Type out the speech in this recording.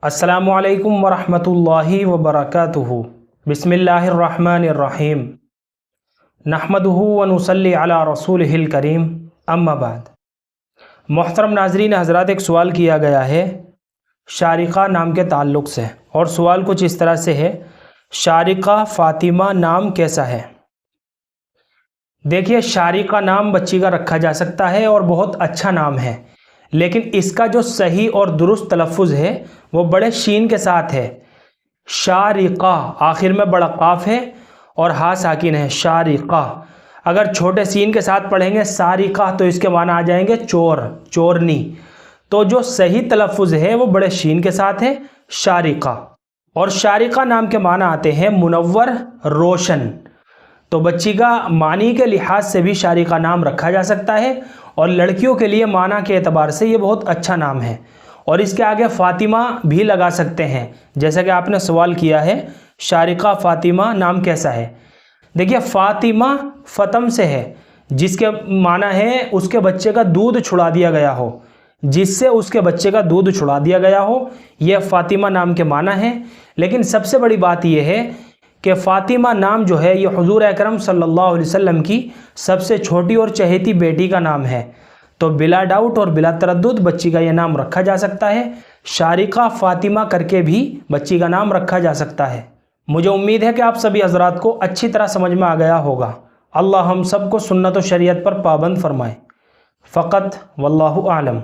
السلام علیکم ورحمۃ اللہ وبرکاتہ۔ بسم اللہ الرحمن الرحیم۔ نحمدہ ونصلی علی رسولہ الکریم، اما بعد۔ محترم ناظرین حضرات، ایک سوال کیا گیا ہے شارقہ نام کے تعلق سے، اور سوال کچھ اس طرح سے ہے: شارقہ فاطمہ نام کیسا ہے؟ دیکھیے، شارقہ نام بچی کا رکھا جا سکتا ہے اور بہت اچھا نام ہے، لیکن اس کا جو صحیح اور درست تلفظ ہے وہ بڑے شین کے ساتھ ہے۔ شارقہ، آخر میں بڑا قاف ہے اور ہا ساکن ہے، شارقہ۔ اگر چھوٹے سین کے ساتھ پڑھیں گے سارقہ تو اس کے معنی آ جائیں گے چور، چورنی۔ تو جو صحیح تلفظ ہے وہ بڑے شین کے ساتھ ہے، شارقہ۔ اور شارقہ نام کے معنی آتے ہیں منور، روشن۔ تو بچی کا معنی کے لحاظ سے بھی شارقہ نام رکھا جا سکتا ہے، اور لڑکیوں کے لیے معنی کے اعتبار سے یہ بہت اچھا نام ہے۔ اور اس کے آگے فاطمہ بھی لگا سکتے ہیں، جیسا کہ آپ نے سوال کیا ہے شارقہ فاطمہ نام کیسا ہے۔ دیکھیے، فاطمہ فتم سے ہے، جس کے معنی ہے اس کے بچے کا دودھ چھڑا دیا گیا ہو، جس سے اس کے بچے کا دودھ چھڑا دیا گیا ہو، یہ فاطمہ نام کے معنی ہے۔ لیکن سب سے بڑی بات یہ ہے کہ فاطمہ نام جو ہے یہ حضور اکرم صلی اللہ علیہ وسلم کی سب سے چھوٹی اور چہیتی بیٹی کا نام ہے، تو بلا ڈاؤٹ اور بلا تردد بچی کا یہ نام رکھا جا سکتا ہے۔ شارقہ فاطمہ کر کے بھی بچی کا نام رکھا جا سکتا ہے۔ مجھے امید ہے کہ آپ سبھی حضرات کو اچھی طرح سمجھ میں آ گیا ہوگا۔ اللہ ہم سب کو سنت و شریعت پر پابند فرمائے۔ فقط واللہ اعلم۔